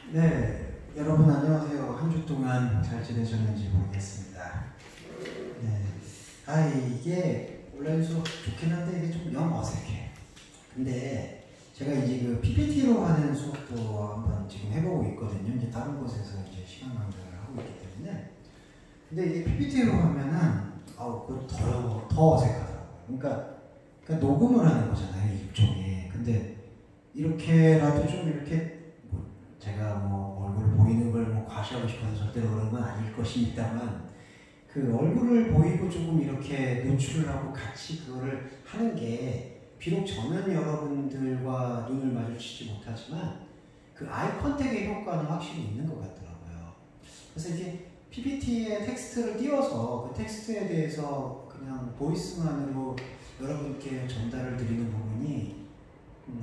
네, 여러분 안녕하세요. 한 주 동안 잘 지내셨는지 모르겠습니다. 네, 이게 온라인 수업 좋긴 한데 이게 좀 영 어색해. 근데 제가 이제 그 PPT로 하는 수업도 한번 지금 해보고 있거든요. 이제 다른 곳에서 이제 시간 강좌를 하고 있기 때문에. 근데 이게 PPT로 하면은 그거 더 어색하더라고요. 그러니까 녹음을 하는 거잖아요, 일종의. 근데 이렇게라도 좀 이렇게 제가 얼굴 보이는 걸 과시하고 싶어서 절대로 그런 건 아닐 것입니다만, 그 얼굴을 보이고 조금 이렇게 노출을 하고 같이 그거를 하는 게 비록 저는 여러분들과 눈을 마주치지 못하지만 그 아이 컨택의 효과는 확실히 있는 것 같더라고요. 그래서 이게 PPT에 텍스트를 띄워서 그 텍스트에 대해서 그냥 보이스만으로 여러분께 전달을 드리는 부분이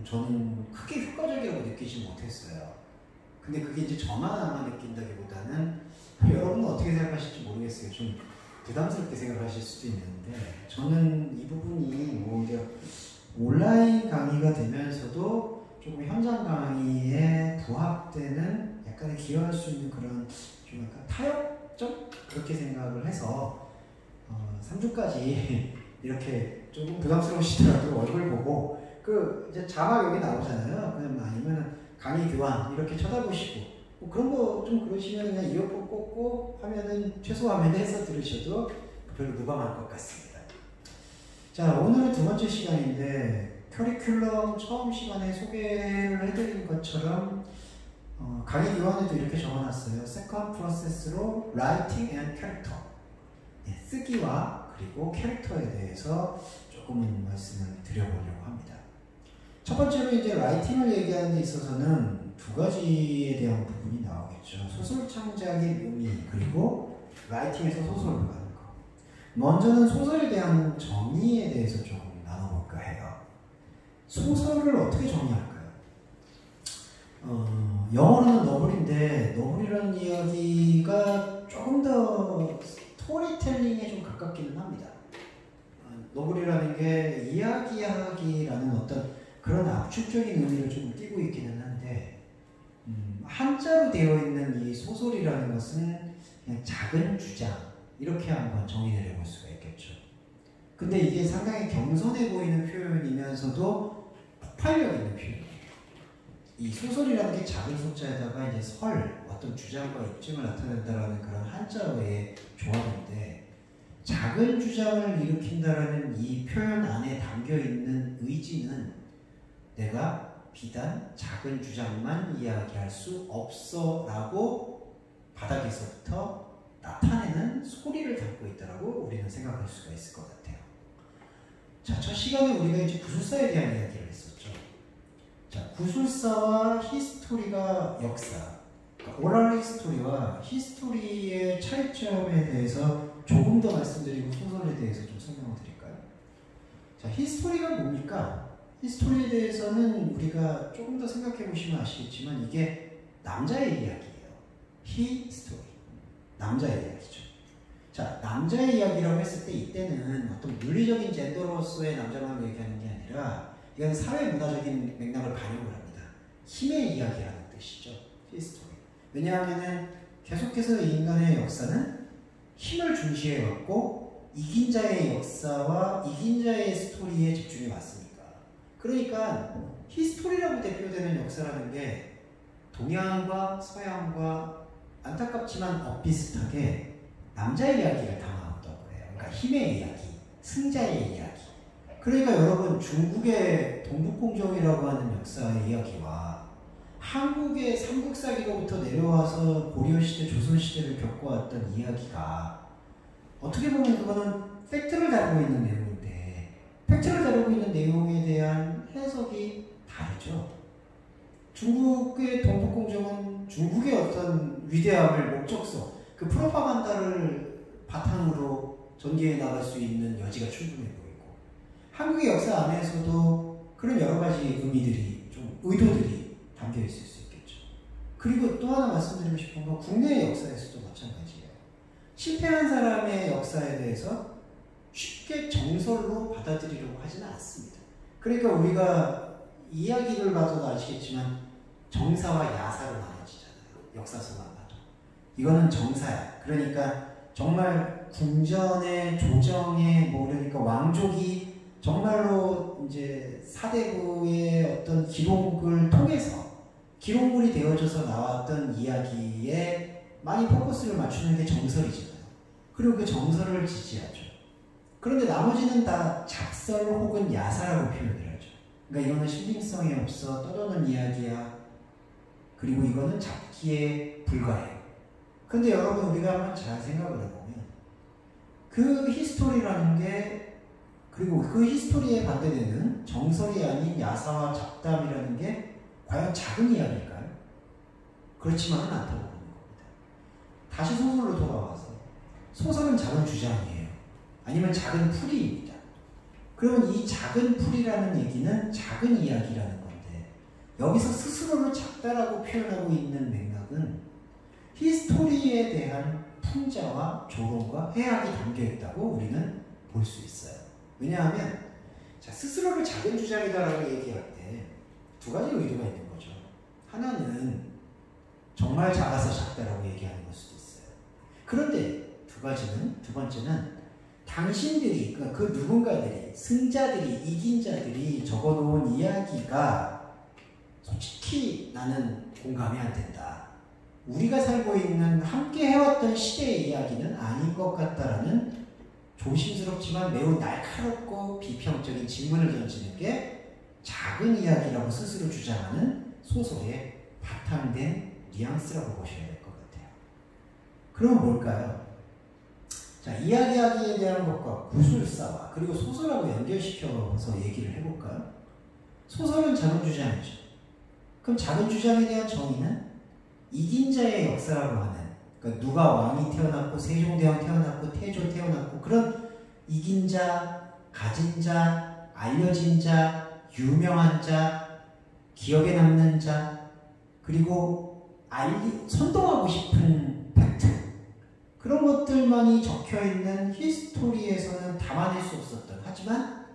저는 크게 효과적이라고 느끼지 못했어요. 근데 그게 이제 저만 아마 느낀다기보다는 여러분은 어떻게 생각하실지 모르겠어요. 좀 부담스럽게 생각하실 수도 있는데, 저는 이 부분이 오히려 온라인 강의가 되면서도 조금 현장 강의에 부합되는 약간의 기여할 수 있는 그런 좀 약간 타협점? 그렇게 생각을 해서 3주까지 이렇게 조금 부담스러우시더라도 얼굴 보고 이제 자막 여기 나오잖아요. 그냥 아니면 강의 교환 이렇게 쳐다보시고 그런 거 좀 그러시면 그냥 이어폰 꽂고 화면은 최소 화면에 해서 들으셔도 별로 무방할 것 같습니다. 자, 오늘은 두 번째 시간인데 커리큘럼 처음 시간에 소개를 해드린 것처럼 강의 교환에도 이렇게 적어놨어요. Second process로 Writing and Character, 쓰기와 그리고 캐릭터에 대해서 조금 말씀을 드려보려고 합니다. 첫 번째로 이제 라이팅을 얘기하는 데 있어서는 두 가지에 대한 부분이 나오겠죠. 소설 창작의 의미, 그리고 라이팅에서 소설을 하는 거. 먼저는 소설에 대한 정의에 대해서 조금 나눠볼까 해요. 소설을 어떻게 정의할까요? 영어로는 너블인데, 너블이라는 이야기가 조금 더 스토리텔링에 좀 가깝기는 합니다. 너블이라는 게 이야기하기라는 어떤 그런 압축적인 의미를 좀 띠고 있기는 한데, 한자로 되어 있는 이 소설이라는 것은 그냥 작은 주장, 이렇게 한번 정의를 해볼 수가 있겠죠. 근데 이게 상당히 겸손해 보이는 표현이면서도 폭발력 있는 표현이에요. 이 소설이라는 게 작은 숫자에다가 이제 어떤 주장과 입증을 나타낸다라는 그런 한자어의 조합인데, 작은 주장을 일으킨다라는 이 표현 안에 담겨 있는 의지는 내가 비단 작은 주장만 이야기할 수 없어 라고 바닥에서부터 나타내는 소리를 담고 있다라고 우리는 생각할 수가 있을 것 같아요. 자, 첫 시간에 우리가 이제 구술사에 대한 이야기를 했었죠. 자, 구술사와 히스토리가 역사, 오랄 히스토리와 히스토리의 차이점에 대해서 조금 더 말씀드리고 소설에 대해서 좀 설명을 드릴까요? 자, 히스토리가 뭡니까? 히스토리에 대해서는 우리가 조금 더 생각해 보시면 아시겠지만 이게 남자의 이야기예요. 히스토리. 남자의 이야기죠. 자, 남자의 이야기라고 했을 때 이때는 어떤 물리적인 젠더로서의 남자만 얘기하는 게 아니라 이건 사회 문화적인 맥락을 반영을 합니다. 힘의 이야기라는 뜻이죠. 히스토리. 왜냐하면은 계속해서 이 인간의 역사는 힘을 중시해 왔고 이긴 자의 역사와 이긴 자의 스토리에 집중해 왔습니다. 그러니까 히스토리라고 대표되는 역사라는 게 동양과 서양과 안타깝지만 엇비슷하게 남자의 이야기를 담아왔다고 해요. 그러니까 힘의 이야기, 승자의 이야기. 그러니까 여러분, 중국의 동북공정이라고 하는 역사의 이야기와 한국의 삼국사기로부터 내려와서 고려시대, 조선시대를 겪어왔던 이야기가 어떻게 보면 그거는 팩트를 다루고 있는 내용인데, 팩트를 다루고 있는 내용에 대한 해석이 다르죠. 중국의 동북공정은 중국의 어떤 위대함을 목적서, 그 프로파간다를 바탕으로 전개해 나갈 수 있는 여지가 충분해 보이고, 한국의 역사 안에서도 그런 여러 가지 의미들이, 좀 의도들이 담겨 있을 수 있겠죠. 그리고 또 하나 말씀드리고 싶은 건 국내의 역사에서도 마찬가지예요. 실패한 사람의 역사에 대해서 쉽게 정설로 받아들이려고 하지는 않습니다. 그러니까 우리가 이야기를 봐서도 아시겠지만 정사와 야사로 나눠지잖아요. 이거는 정사야. 그러니까 정말 궁전의 조정에 뭐 그러니까 왕족이 정말로 이제 사대부의 어떤 기록을 통해서 기록물이 되어져서 나왔던 이야기에 많이 포커스를 맞추는 게 정설이잖아요. 그리고 그 정설을 지지하죠. 그런데 나머지는 다 작설 혹은 야사라고 표현을 하죠. 그러니까 이거는 신빙성이 없어 떠도는 이야기야. 그리고 이거는 잡기에 불과해요. 근데 여러분 우리가 한번 잘 생각을 해보면 그 히스토리라는 게 그리고 그 히스토리에 반대되는 정설이 아닌 야사와 잡담이라는 게 과연 작은 이야기일까요? 그렇지만은 않다고 보는 겁니다. 다시 소설로 돌아와서 소설은 작은 주장이에요. 아니면 작은 풀이입니다. 그러면 이 작은 풀이라는 얘기는 작은 이야기라는 건데 여기서 스스로를 작다라고 표현하고 있는 맥락은 히스토리에 대한 풍자와 조롱과 해악이 담겨있다고 우리는 볼 수 있어요. 왜냐하면 자, 스스로를 작은 주장이다라고 얘기할 때 두 가지 의도가 있는 거죠. 하나는 정말 작아서 작다라고 얘기하는 걸 수도 있어요. 그런데 두 번째는 당신들이 그러니까 그 누군가들이 승자들이 이긴 자들이 적어놓은 이야기가 솔직히 나는 공감이 안 된다. 우리가 살고 있는 함께 해왔던 시대의 이야기는 아닌 것 같다라는 조심스럽지만 매우 날카롭고 비평적인 질문을 던지는 게 작은 이야기라고 스스로 주장하는 소설의 바탕된 뉘앙스라고 보셔야 될 것 같아요. 그럼 뭘까요? 자, 이야기하기에 대한 것과 구술사와 그리고 소설하고 연결시켜서 얘기를 해볼까요? 소설은 작은 주장이죠. 그럼 작은 주장에 대한 정의는 이긴 자의 역사라고 하는 그러니까 누가 왕이 태어났고 세종대왕 태어났고 태조 태어났고 그런 이긴 자, 가진 자, 알려진 자, 유명한 자, 기억에 남는 자 그리고 선동하고 싶은 팩트 그런 것들만이 적혀있는 히스토리에서는 담아낼 수 없었던 하지만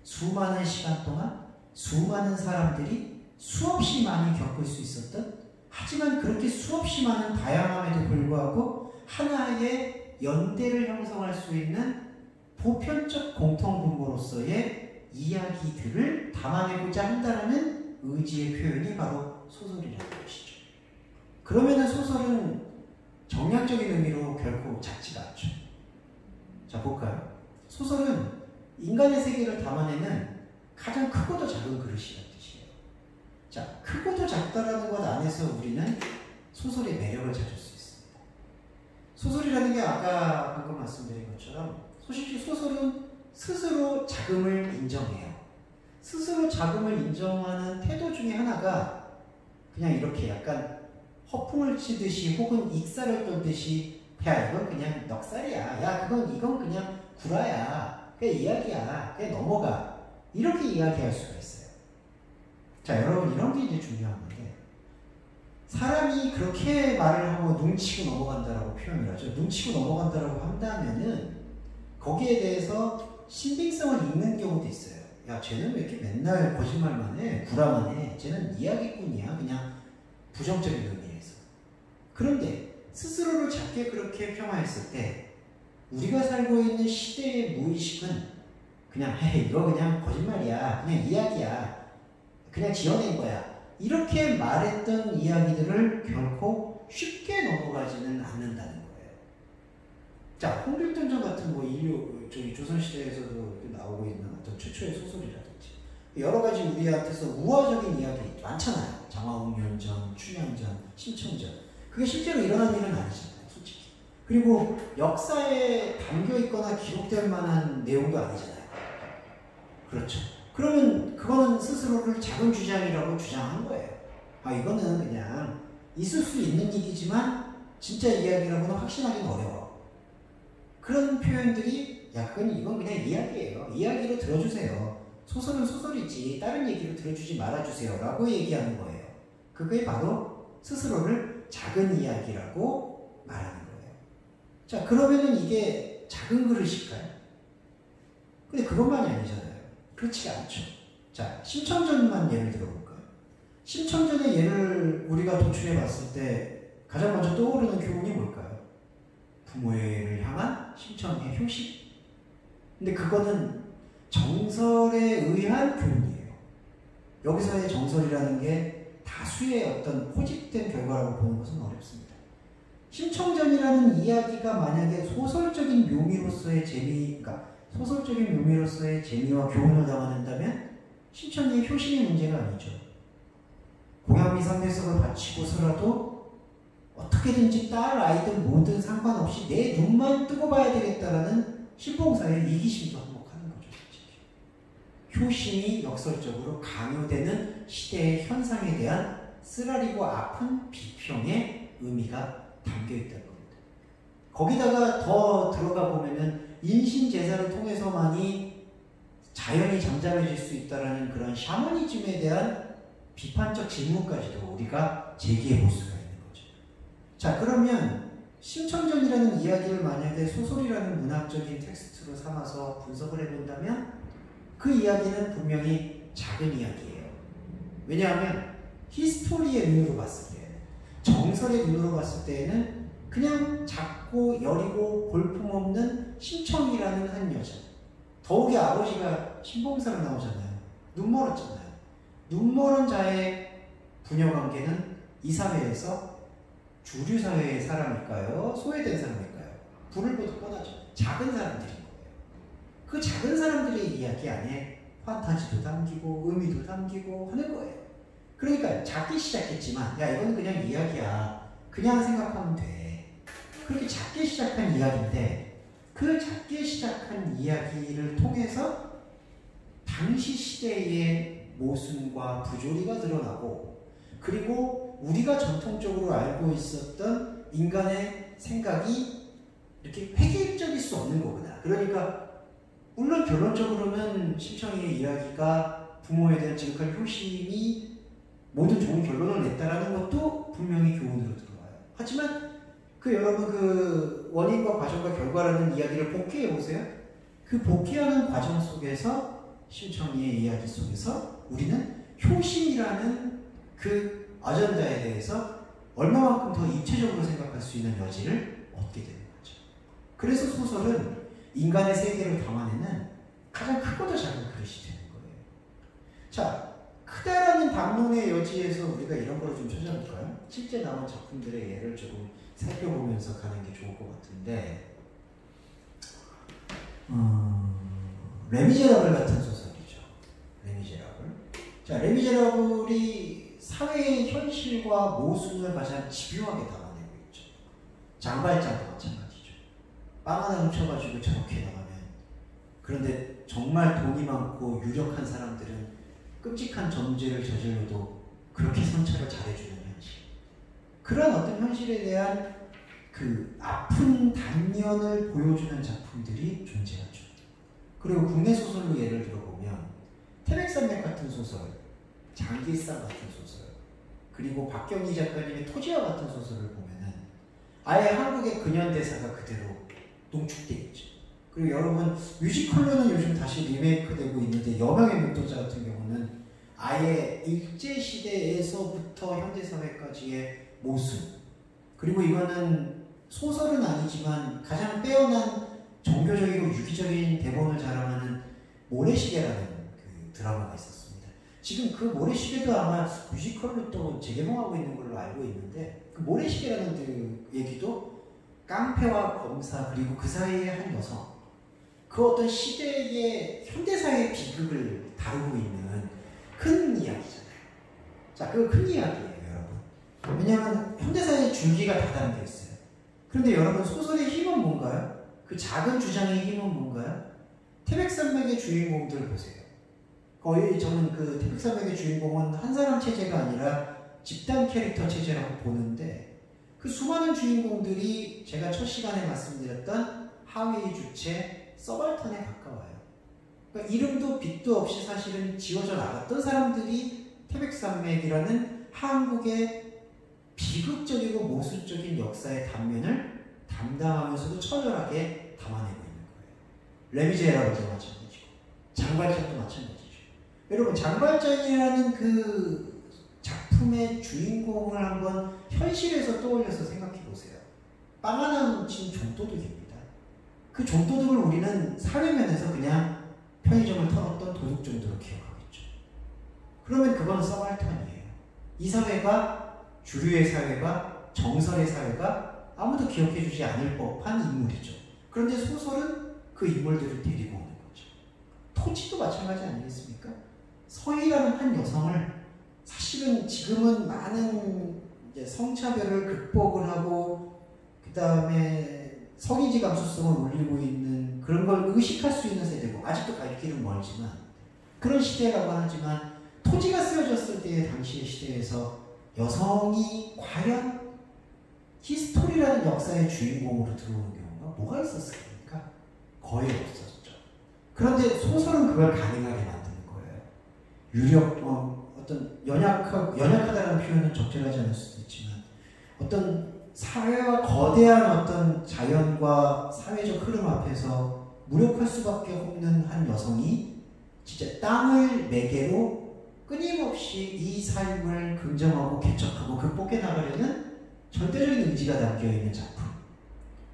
수많은 시간 동안 수많은 사람들이 수없이 많이 겪을 수 있었던 하지만 그렇게 수없이 많은 다양함에도 불구하고 하나의 연대를 형성할 수 있는 보편적 공통분모로서의 이야기들을 담아내고자 한다는 의지의 표현이 바로 소설이라는 것이죠. 그러면은 소설은 정량적인 의미로 결코 작지가 않죠. 자, 볼까요? 소설은 인간의 세계를 담아내는 가장 크고도 작은 그릇이라는 뜻이에요. 자, 크고도 작다라는 것 안에서 우리는 소설의 매력을 찾을 수 있습니다. 소설이라는 게 아까 방금 말씀드린 것처럼 솔직히 소설은 스스로 자금을 인정해요. 스스로 자금을 인정하는 태도 중에 하나가 그냥 이렇게 약간 허풍을 치듯이 혹은 익살을 떨듯이 야 이건 그냥 넉살이야. 야 이건 그냥 구라야. 그냥 이야기야. 그냥 넘어가. 이렇게 이야기할 수가 있어요. 자 여러분 이런 게 이제 중요한 건데 사람이 그렇게 말을 하고 눈치고 넘어간다라고 표현을 하죠. 눈치고 넘어간다라고 한다면은 거기에 대해서 신빙성을 잃는 경우도 있어요. 야 쟤는 왜 이렇게 맨날 거짓말만 해? 구라만 해? 쟤는 이야기꾼이야. 그냥 부정적인 의미에서. 그런데 스스로를 작게 그렇게 평화했을 때 우리가 살고 있는 시대의 무의식은 그냥 헤이 이거 그냥 거짓말이야. 그냥 이야기야. 그냥 지어낸 거야. 이렇게 말했던 이야기들을 결코 쉽게 넘어가지는 않는다는 거예요. 자, 홍길동전 같은 뭐 조선시대에서도 나오고 있는 어떤 최초의 소설이라든지 여러 가지 우리한테서 우화적인 이야기 많잖아요. 장화홍련전, 춘향전, 심청전. 그게 실제로 일어난 일은 아니잖아요. 솔직히. 그리고 역사에 담겨있거나 기록될 만한 내용도 아니잖아요. 그렇죠. 그러면 그거는 스스로를 작은 주장이라고 주장한 거예요. 아 이거는 그냥 있을 수 있는 얘기지만 진짜 이야기라고는 확신하기는 어려워. 그런 표현들이 이건 그냥 이야기예요. 이야기로 들어주세요. 소설은 소설이지 다른 얘기로 들어주지 말아주세요 라고 얘기하는 거예요. 그게 바로 스스로를 작은 이야기라고 말하는 거예요. 자 그러면은 이게 작은 그릇일까요? 근데 그것만이 아니잖아요. 그렇지 않죠. 자, 심청전만 예를 들어볼까요? 심청전의 예를 우리가 도출해 봤을 때 가장 먼저 떠오르는 교훈이 뭘까요? 부모를 향한 심청의 효시. 근데 그거는 정설에 의한 교훈이에요. 여기서의 정설이라는 게 다수의 어떤 포집된 결과라고 보는 것은 어렵습니다. 심청전이라는 이야기가 만약에 소설적인 묘미로서의 재미와 교훈을 담아낸다면 심청의 효심의 문제가 아니죠. 공양미 상대석을 바치고서라도 어떻게든지 딸 아이든 뭐든 상관없이 내 눈만 뜨고 봐야 되겠다라는 신봉사의 이기심도 한몫하는 거죠. 효심이 역설적으로 강요되는 시대의 현상에 대한 쓰라리고 아픈 비평의 의미가 담겨있다는 겁니다. 거기다가 더 들어가 보면은 인신제사를 통해서만이 자연이 잠잠해질 수 있다는 그런 샤머니즘에 대한 비판적 질문까지도 우리가 제기해 볼 수가 있는 거죠. 자, 그러면 심청전이라는 이야기를 만약에 소설이라는 문학적인 텍스트로 삼아서 분석을 해본다면 그 이야기는 분명히 작은 이야기예요. 왜냐하면 히스토리의 눈으로 봤을 때, 정설의 눈으로 봤을 때에는 그냥 작고 여리고 볼품없는 심청이라는 한 여자. 더욱이 아버지가 신봉사로 나오잖아요. 눈멀었잖아요. 눈멀은 자의 부녀관계는 이 사회에서 주류사회의 사람일까요? 소외된 사람일까요? 불을 보듯 뻔하죠. 작은 사람들인 거예요. 그 작은 사람들의 이야기 안에 판타지도 담기고 의미도 담기고 하는 거예요. 그러니까 작게 시작했지만 야 이건 그냥 이야기야. 그냥 생각하면 돼. 그렇게 작게 시작한 이야기인데 그 작게 시작한 이야기를 통해서 당시 시대의 모순과 부조리가 드러나고 그리고 우리가 전통적으로 알고 있었던 인간의 생각이 이렇게 획일적일 수 없는 거구나. 그러니까 물론 결론적으로는 심청이의 이야기가 부모에 대한 지극한 효심이 모든 좋은 결론을 냈다라는 것도 분명히 교훈으로 들어와요. 하지만 여러분 그 원인과 과정과 결과라는 이야기를 복귀해 보세요. 그 복귀하는 과정 속에서 심청이의 이야기 속에서 우리는 효심이라는 그 아젠다에 대해서 얼마만큼 더 입체적으로 생각할 수 있는 여지를 얻게 되는 거죠. 그래서 소설은 인간의 세계를 담아내는 가장 크고도 작은 그릇이 되는 거예요. 자, 크다라는 담론의 여지에서 우리가 이런 걸 좀 찾아볼까요? 실제 나온 작품들의 예를 조금 살펴보면서 가는 게 좋을 것 같은데 레미제라블 같은 소설이죠. 레미제라블. 자, 레미제라블이 사회의 현실과 모순을 가장 집요하게 담아내고 있죠. 장발장도 마찬가지죠. 빵 하나 훔쳐가지고 저렇게 나가면 그런데 정말 돈이 많고 유력한 사람들은 끔찍한 범죄를 저질러도 그렇게 선처를 잘해주는 현실. 그런 어떤 현실에 대한 그 아픈 단면을 보여주는 작품들이 존재하죠. 그리고 국내 소설로 예를 들어보면 태백산맥 같은 소설, 장기상 같은 소설, 그리고 박경리 작가님의 토지와 같은 소설을 보면은 아예 한국의 근현대사가 그대로 농축되어 있죠. 그리고 여러분 뮤지컬로는 요즘 다시 리메이크되고 있는데 여명의 묵도자 같은 경우는 아예 일제시대에서부터 현대사회까지의 모순, 그리고 이거는 소설은 아니지만 가장 빼어난 정교적이고 유기적인 대본을 자랑하는 모래시계라는 그 드라마가 있었습니다. 지금 그 모래시계도 아마 뮤지컬로 또 재개봉하고 있는 걸로 알고 있는데 그 모래시계라는 그 얘기도 깡패와 검사 그리고 그 사이의 한 여성, 그 어떤 시대의 현대사의 비극을 다루고 있는 큰 이야기잖아요. 자, 그 큰 이야기예요, 여러분. 왜냐하면 현대사의 줄기가 다 담겨 있어요. 그런데 여러분 소설의 힘은 뭔가요? 그 작은 주장의 힘은 뭔가요? 태백산맥의 주인공들 보세요. 거의 저는 그 태백산맥의 주인공은 한 사람 체제가 아니라 집단 캐릭터 체제라고 보는데 그 수많은 주인공들이 제가 첫 시간에 말씀드렸던 하위 주체 서발턴에 가까워요. 그러니까 이름도 빛도 없이 사실은 지어져 나갔던 사람들이 태백산맥이라는 한국의 비극적이고 모순적인 역사의 단면을 담당하면서도 처절하게 담아내고 있는 거예요. 레미제라블도 마찬가지고 장발장도 마찬가지죠. 여러분 장발장이라는 그 작품 작품의 주인공을 한번 현실에서 떠올려서 생각해 보세요. 빵 하나 훔친 좀도둑입니다. 그 좀도둑을 우리는 사회면에서 그냥 편의점을 털었던 도둑 정도로 기억하겠죠. 그러면 그건 서발턴이에요. 이 사회가, 주류의 사회가, 정설의 사회가 아무도 기억해주지 않을 법한 인물이죠. 그런데 소설은 그 인물들을 데리고 오는 거죠. 토지도 마찬가지 아니겠습니까? 서희라는 한 여성을 사실은 지금은 많은 이제 성차별을 극복을 하고 그 다음에 성인지 감수성을 올리고 있는 그런 걸 의식할 수 있는 세대고 아직도 갈 길은 멀지만 그런 시대라고 하지만 토지가 쓰여졌을 때의 당시의 시대에서 여성이 과연 히스토리라는 역사의 주인공으로 들어오는 경우가 뭐가 있었습니까? 거의 없었죠. 그런데 소설은 그걸 가능하게 만드는 거예요. 어떤 연약하다는 표현은 적절하지 않을 수도 있지만 어떤 사회와 거대한 어떤 자연과 사회적 흐름 앞에서 무력할 수밖에 없는 한 여성이 진짜 땅을 매개로 끊임없이 이 삶을 긍정하고 개척하고 극복해 나가려는 절대적인 의지가 담겨있는 작품.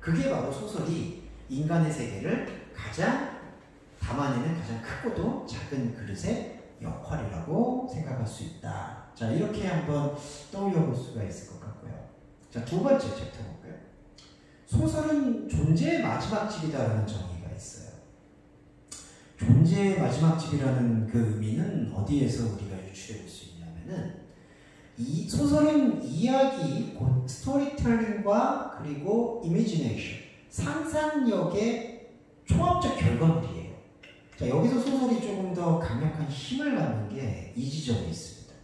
그게 바로 소설이 인간의 세계를 가장 담아내는 가장 크고도 작은 그릇의 역할이라고 생각할 수 있다. 자, 이렇게 한번 떠올려 볼 수가 있을 것 같고요. 자, 두 번째 챕터 볼까요? 소설은 존재의 마지막 집이다라는 정의가 있어요. 존재의 마지막 집이라는 그 의미는 어디에서 우리가 유추해 볼 수 있냐면은 이 소설은 이야기, 곧 스토리텔링과 그리고 이미지네이션, 상상력의 총합적 결과물이에요. 자, 여기서 소설이 조금 더 강력한 힘을 갖는 게 이 지점에 있습니다.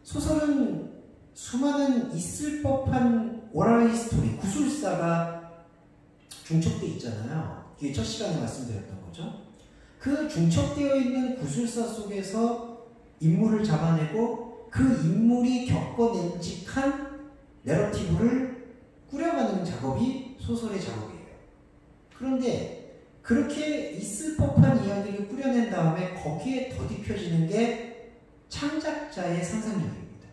소설은 수많은 있을 법한 오랄 히스토리, 구술사가 중첩되어 있잖아요. 이게 첫 시간에 말씀드렸던 거죠. 그 중첩되어 있는 구술사 속에서 인물을 잡아내고 그 인물이 겪어낸직한 내러티브를 꾸려가는 작업이 소설의 작업이에요. 그런데 그렇게 있을 법한 이야기를 꾸려낸 다음에 거기에 덧입혀지는 게 창작자의 상상력입니다.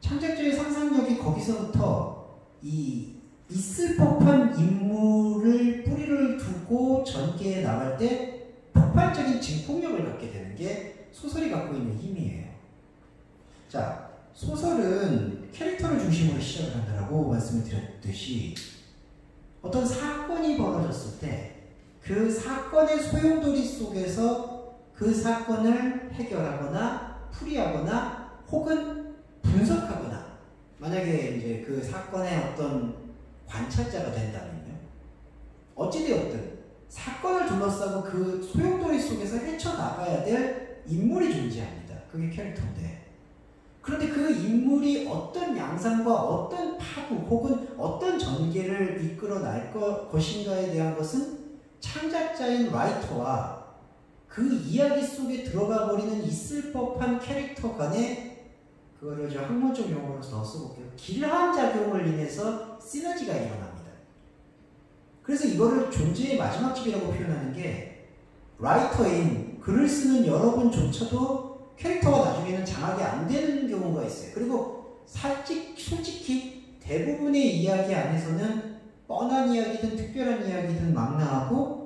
창작자의 상상력이 거기서부터 이 있을 법한 인물을 뿌리를 두고 전개에 나갈 때 폭발적인 증폭력을 갖게 되는 게 소설이 갖고 있는 힘이에요. 자, 소설은 캐릭터를 중심으로 시작을 한다고 말씀을 드렸듯이 어떤 사건이 벌어졌을 때 그 사건의 소용돌이 속에서 그 사건을 해결하거나 풀이하거나 혹은 분석하거나 만약에 이제 그 사건의 어떤 관찰자가 된다면요. 어찌되었든 사건을 둘러싸고 그 소용돌이 속에서 헤쳐나가야 될 인물이 존재합니다. 그게 캐릭터인데 그런데 그 인물이 어떤 양상과 어떤 파고 혹은 어떤 전개를 이끌어 날 것인가에 대한 것은 창작자인 라이터와 그 이야기 속에 들어가 버리는 있을 법한 캐릭터 간에 그거를 저 학문적 용어로 더 써볼게요. 길한 작용을 인해서 시너지가 일어납니다. 그래서 이거를 존재의 마지막 집이라고 표현하는 게 라이터인 글을 쓰는 여러분조차도 캐릭터가 나중에는 장악이 안 되는 경우가 있어요. 그리고 솔직히 대부분의 이야기 안에서는 뻔한 이야기든 특별한 이야기든 막 나오고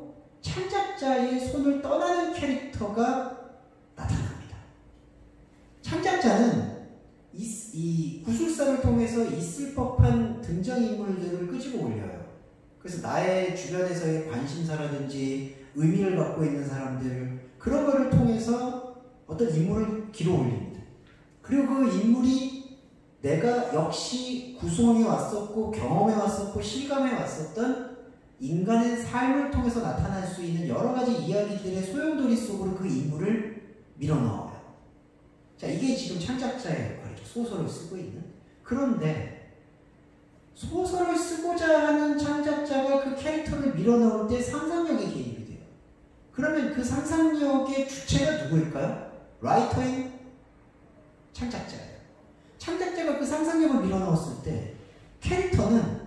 창작자의 손을 떠나는 캐릭터가 나타납니다. 창작자는 이 구술사를 통해서 있을 법한 등장인물들을 끄집어 올려요. 그래서 나의 주변에서의 관심사라든지 의미를 갖고 있는 사람들 그런 거를 통해서 어떤 인물을 길어 올립니다. 그리고 그 인물이 내가 역시 구성해 왔었고 경험해 왔었고 실감해 왔었던 인간의 삶을 통해서 나타날 수 있는 여러 가지 이야기들의 소용돌이 속으로 그 인물을 밀어넣어요. 자, 이게 지금 창작자의 역할이죠. 소설을 쓰고 있는. 그런데 소설을 쓰고자 하는 창작자가 그 캐릭터를 밀어넣을 때 상상력의 개입이 돼요. 그러면 그 상상력의 주체가 누구일까요? 라이터인 창작자예요. 창작자가 그 상상력을 밀어넣었을 때 캐릭터는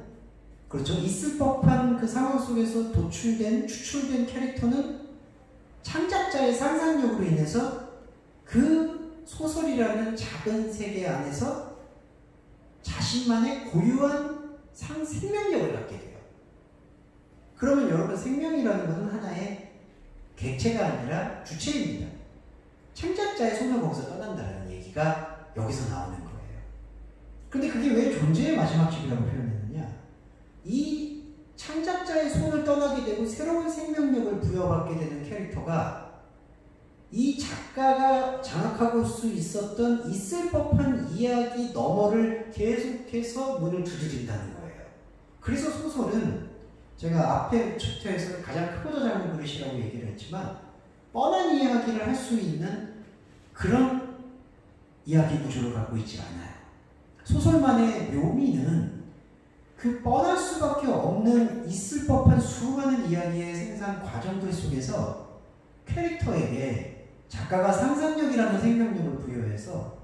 그렇죠. 있을 법한 그 상황 속에서 추출된 캐릭터는 창작자의 상상력으로 인해서 그 소설이라는 작은 세계 안에서 자신만의 고유한 생명력을 갖게 돼요. 그러면 여러분, 생명이라는 것은 하나의 객체가 아니라 주체입니다. 창작자의 손을 거기서 떠난다는 얘기가 여기서 나오는 거예요. 근데 그게 왜 존재의 마지막 집이라고 표현했느냐? 이 창작자의 손을 떠나게 되고 새로운 생명력을 부여받게 되는 캐릭터가 이 작가가 장악하고 수 있었던 있을 법한 이야기 너머를 계속해서 문을 두드린다는 거예요. 그래서 소설은 제가 앞에 챕터에서 가장 크고도 작은 그릇이라고 얘기를 했지만 뻔한 이야기를 할 수 있는 그런 이야기 구조를 갖고 있지 않아요. 소설만의 묘미는 그 뻔할 수밖에 없는 있을 법한 수많은 이야기의 생산 과정들 속에서 캐릭터에게 작가가 상상력이라는 생명력을 부여해서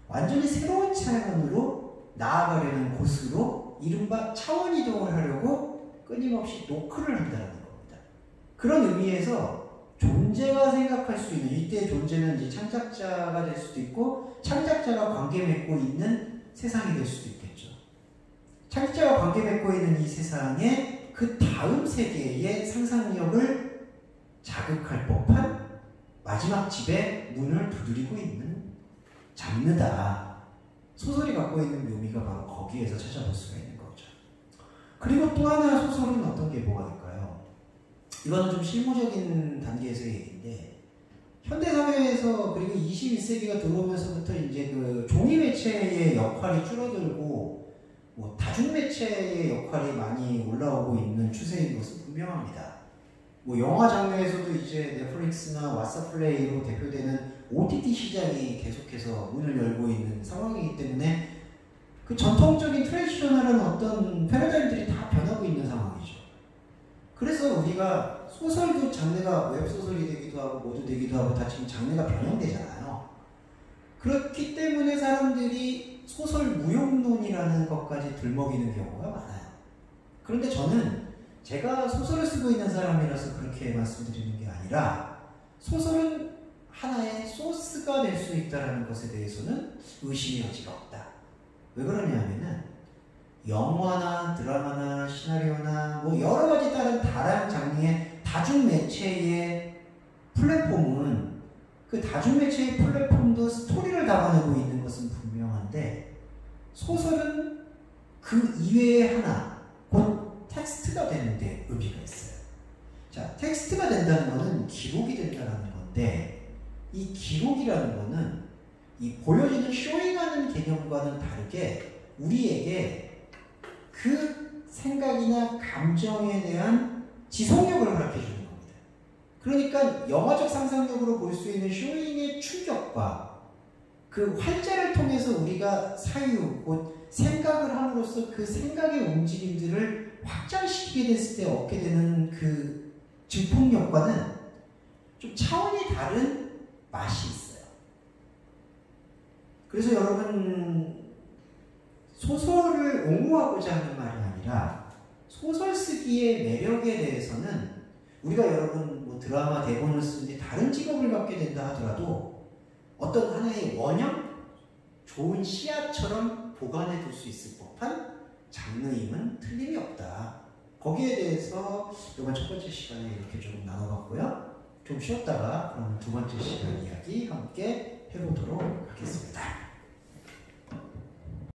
완전히 새로운 차원으로 나아가려는 곳으로 이른바 차원 이동을 하려고 끊임없이 노크를 한다는 겁니다. 그런 의미에서 존재가 생각할 수 있는, 이때 존재는 이제 창작자가 될 수도 있고 창작자가 관계 맺고 있는 세상이 될 수도 있겠죠. 창작자가 관계 맺고 있는 이 세상에 그 다음 세계의 상상력을 자극할 법한 마지막 집의 문을 두드리고 있는 장르다. 소설이 갖고 있는 묘미가 바로 거기에서 찾아볼 수가 있는 거죠. 그리고 또 하나 소설은 어떤 게 뭐가 될까요? 이거는 좀 실무적인 단계에서의 얘기인데, 현대사회에서 그리고 21세기가 들어오면서부터 이제 그 종이 매체의 역할이 줄어들고 뭐 다중 매체의 역할이 많이 올라오고 있는 추세인 것은 분명합니다. 뭐 영화 장르에서도 이제 넷플릭스나 왓챠플레이로 대표되는 OTT 시장이 계속해서 문을 열고 있는 상황이기 때문에 그 전통적인 트레디셔널한 어떤 패러다임들이 다 변하고 있는 상황이죠. 그래서 우리가 소설도 장르가 웹소설이 되기도 하고 뭐도 되기도 하고 다 지금 장르가 변형되잖아요. 그렇기 때문에 사람들이 소설 무용론이라는 것까지 들먹이는 경우가 많아요. 그런데 저는 제가 소설을 쓰고 있는 사람이라서 그렇게 말씀드리는 게 아니라 소설은 하나의 소스가 될 수 있다는 것에 대해서는 의심의 여지가 없다. 왜 그러냐면은 영화나 드라마나 시나리오나 뭐 여러 가지 다른 장르의 다중 매체의 플랫폼은 그 다중 매체의 플랫폼도 스토리를 담아내고 있는 것은 분명한데 소설은 그 이외의 하나, 곧 텍스트가 되는데 의미가 있어요. 자, 텍스트가 된다는 것은 기록이 된다는 건데 이 기록이라는 것은 이 보여지는 쇼잉하는 개념과는 다르게 우리에게 그 생각이나 감정에 대한 지속력을 허락해주는 겁니다. 그러니까 영화적 상상력으로 볼 수 있는 쇼잉의 충격과 그 활자를 통해서 우리가 사유, 곧 생각을 함으로써 그 생각의 움직임들을 확장시키게 됐을 때 얻게 되는 그 증폭력과는 좀 차원이 다른 맛이 있어요. 그래서 여러분, 소설을 옹호하고자 하는 말이 아니라 소설 쓰기의 매력에 대해서는 우리가 여러분 뭐 드라마 대본을 쓰는데 다른 직업을 갖게 된다 하더라도 어떤 하나의 원형, 좋은 씨앗처럼 보관해 둘 수 있을 법한 장르임은 틀림이 없다. 거기에 대해서 이번 첫 번째 시간에 이렇게 조금 나눠봤고요. 좀 쉬었다가 그럼 두 번째 시간 이야기 함께 해보도록 하겠습니다.